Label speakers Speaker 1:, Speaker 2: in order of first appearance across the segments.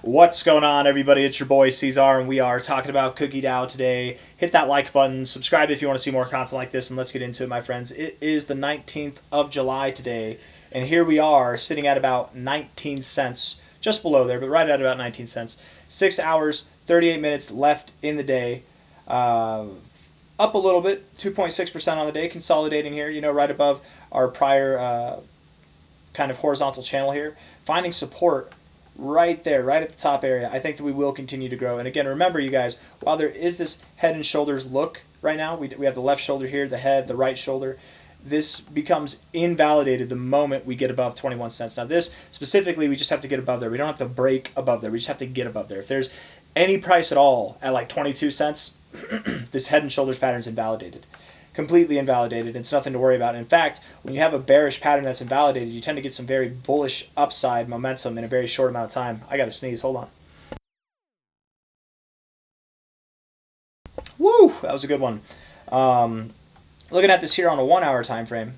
Speaker 1: What's going on, everybody? It's your boy C-Zar, and we are talking about Cookie DAO today. Hit that like button, subscribe if you want to see more content like this, and let's get into it, my friends. It is the 19th of July today, and here we are sitting at about 19 cents, just below there, but right at about 19 cents. 6 hours, 38 minutes left in the day. Up a little bit, 2.6% on the day, consolidating here, right above our prior kind of horizontal channel here. Finding support right there, right at the top area. I think that we will continue to grow. And again, remember, you guys, while there is this head and shoulders look right now, we have the left shoulder here, the head, the right shoulder. This becomes invalidated the moment we get above 21 cents. Now, this specifically, we just have to get above there. We don't have to break above there. We just have to get above there. If there's any price at all at like 22 cents, this head and shoulders pattern is invalidated. Completely invalidated. It's nothing to worry about. In fact, when you have a bearish pattern that's invalidated, you tend to get some very bullish upside momentum in a very short amount of time. I got to sneeze. Hold on. Woo! That was a good one. Looking at this here on a 1 hour time frame,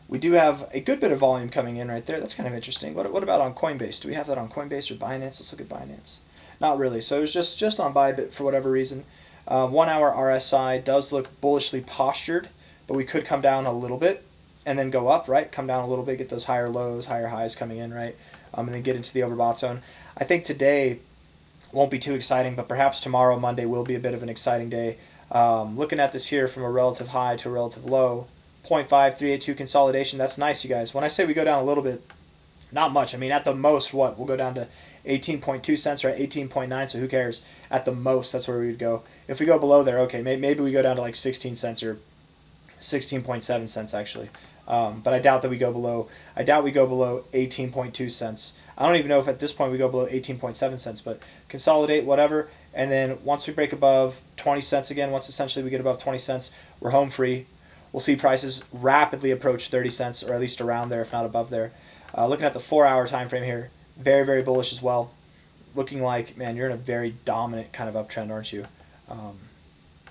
Speaker 1: we do have a good bit of volume coming in right there. That's kind of interesting. What about on Coinbase? Do we have that on Coinbase or Binance? Let's look at Binance. Not really. So it was just on Bybit for whatever reason. 1 hour RSI does look bullishly postured, but we could come down a little bit and then go up, right? Come down a little bit, get those higher lows, higher highs coming in, right? And then get into the overbought zone. I think today won't be too exciting, but perhaps tomorrow, Monday, will be a bit of an exciting day. Looking at this here from a relative high to a relative low, 0.5382 consolidation. That's nice, you guys. When I say we go down a little bit, not much. I mean, at the most, what? We'll go down to 18.2 cents, right? 18.9, so who cares? At the most, that's where we would go. If we go below there, okay, maybe we go down to like 16 cents or 16.7 cents, actually. But I doubt that we go below. I doubt we go below 18.2 cents. I don't even know if at this point we go below 18.7 cents, but consolidate, whatever. And then once we break above 20 cents again, once essentially we get above 20 cents, we're home free. We'll see prices rapidly approach 30 cents, or at least around there, if not above there. Looking at the 4 hour time frame here, very, very bullish as well. Looking like, man, you're in a very dominant kind of uptrend, aren't you?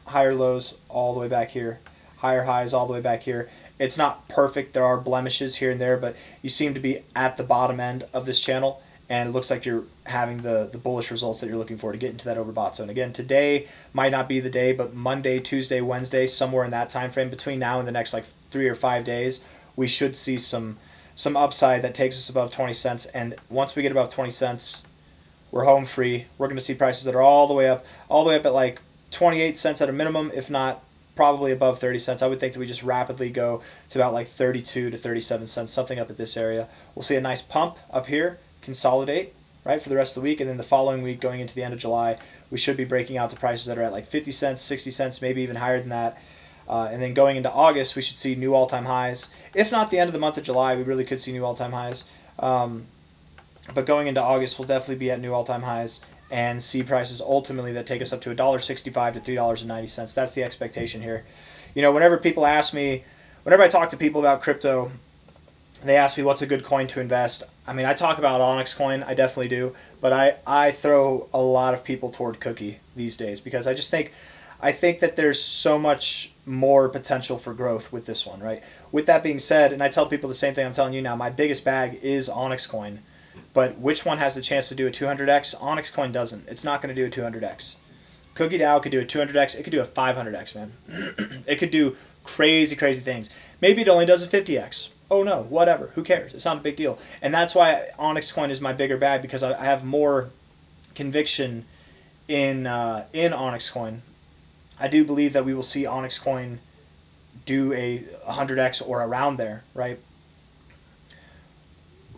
Speaker 1: Higher lows all the way back here, higher highs all the way back here. It's not perfect. There are blemishes here and there, but you seem to be at the bottom end of this channel, and it looks like you're having the bullish results that you're looking for to get into that overbought zone. Again, today might not be the day, but Monday, Tuesday, Wednesday, somewhere in that time frame between now and the next like 3 or 5 days, we should see some upside that takes us above 20 cents. And once we get above 20 cents, we're home free. We're going to see prices that are all the way up at like 28 cents at a minimum, if not probably above 30 cents. I would think that we just rapidly go to about like 32 to 37 cents, something up at this area. We'll see a nice pump up here, consolidate, right, for the rest of the week. And then the following week, going into the end of July, we should be breaking out to prices that are at like 50 cents, 60 cents, maybe even higher than that. And then going into August, we should see new all-time highs. If not the end of the month of July, we really could see new all-time highs. But going into August, we'll definitely be at new all-time highs and see prices ultimately that take us up to $1.65 to $3.90. That's the expectation here. Whenever people ask me, whenever I talk to people about crypto, they ask me what's a good coin to invest. I mean, I talk about Onyx coin, I definitely do, but I throw a lot of people toward Cookie these days because I think that there's so much more potential for growth with this one, right? With that being said, and I tell people the same thing I'm telling you now, my biggest bag is Onyx coin, but which one has the chance to do a 200x? Onyx coin doesn't. It's not going to do a 200x. Cookie DAO could do a 200x. It could do a 500x, man. It could do crazy, crazy things. Maybe it only does a 50x. Oh no, whatever. Who cares? It's not a big deal. And that's why Onyx coin is my bigger bag, because I have more conviction in Onyx coin. I do believe that we will see Onyx coin do a 100x or around there, right?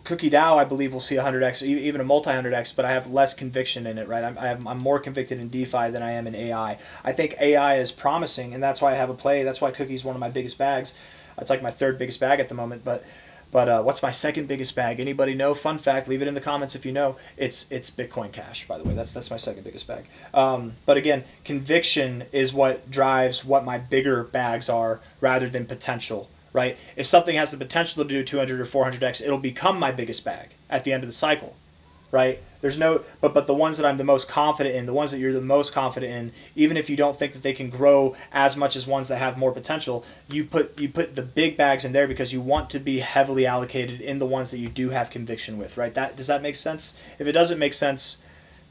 Speaker 1: Cookie DAO, I believe, will see 100x, even a multi-100x, but I have less conviction in it, right? I'm more convicted in DeFi than I am in AI. I think AI is promising, and that's why I have a play. That's why Cookie's one of my biggest bags. It's like my third biggest bag at the moment, but what's my second biggest bag? Anybody know? Fun fact, leave it in the comments if you know. It's Bitcoin Cash, by the way. That's my second biggest bag. But again, conviction is what drives what my bigger bags are rather than potential, right? If something has the potential to do 200 or 400x, it'll become my biggest bag at the end of the cycle, right? There's no, but the ones that I'm the most confident in, the ones that you're the most confident in, even if you don't think that they can grow as much as ones that have more potential, you put the big bags in there because you want to be heavily allocated in the ones that you do have conviction with, right? Does that make sense? If it doesn't make sense,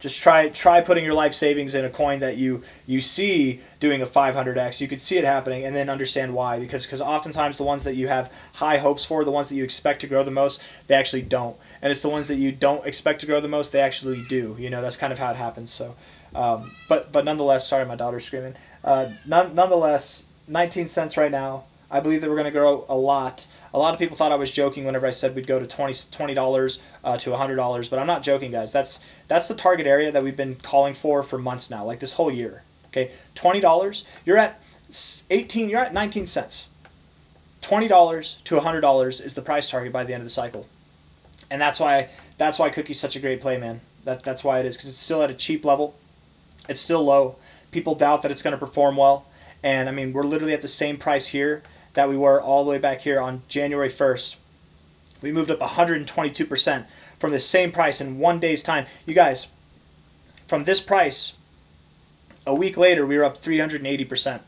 Speaker 1: Just try putting your life savings in a coin that you see doing a 500x. You could see it happening, and then understand why. Because oftentimes the ones that you have high hopes for, the ones that you expect to grow the most, they actually don't. And it's the ones that you don't expect to grow the most, they actually do. You know, that's kind of how it happens. So, but nonetheless, sorry, my daughter's screaming. Nonetheless, 19 cents right now. I believe that we're going to grow a lot. A lot of people thought I was joking whenever I said we'd go to $20 to $100, but I'm not joking, guys. That's the target area that we've been calling for months now, like this whole year. Okay, $20. You're at 18. You're at 19 cents. $20 to $100 is the price target by the end of the cycle, and that's why Cookie's such a great play, man. That's why it is, because it's still at a cheap level. It's still low. People doubt that it's going to perform well, and I mean we're literally at the same price here that we were all the way back here on January 1st. We moved up 122% from the same price in 1 day's time. You guys, from this price, a week later, we were up 380%.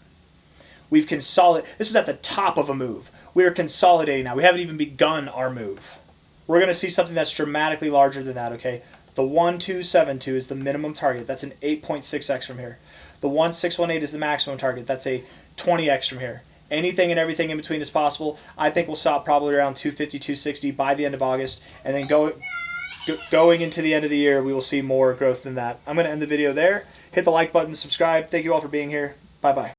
Speaker 1: We've consolidated. This is at the top of a move. We are consolidating now. We haven't even begun our move. We're going to see something that's dramatically larger than that, okay? The 1272 is the minimum target. That's an 8.6x from here. The 1618 is the maximum target. That's a 20x from here. Anything and everything in between is possible. I think we'll stop probably around 250, 260 by the end of August. And then going into the end of the year, we will see more growth than that. I'm going to end the video there. Hit the like button, subscribe. Thank you all for being here. Bye-bye.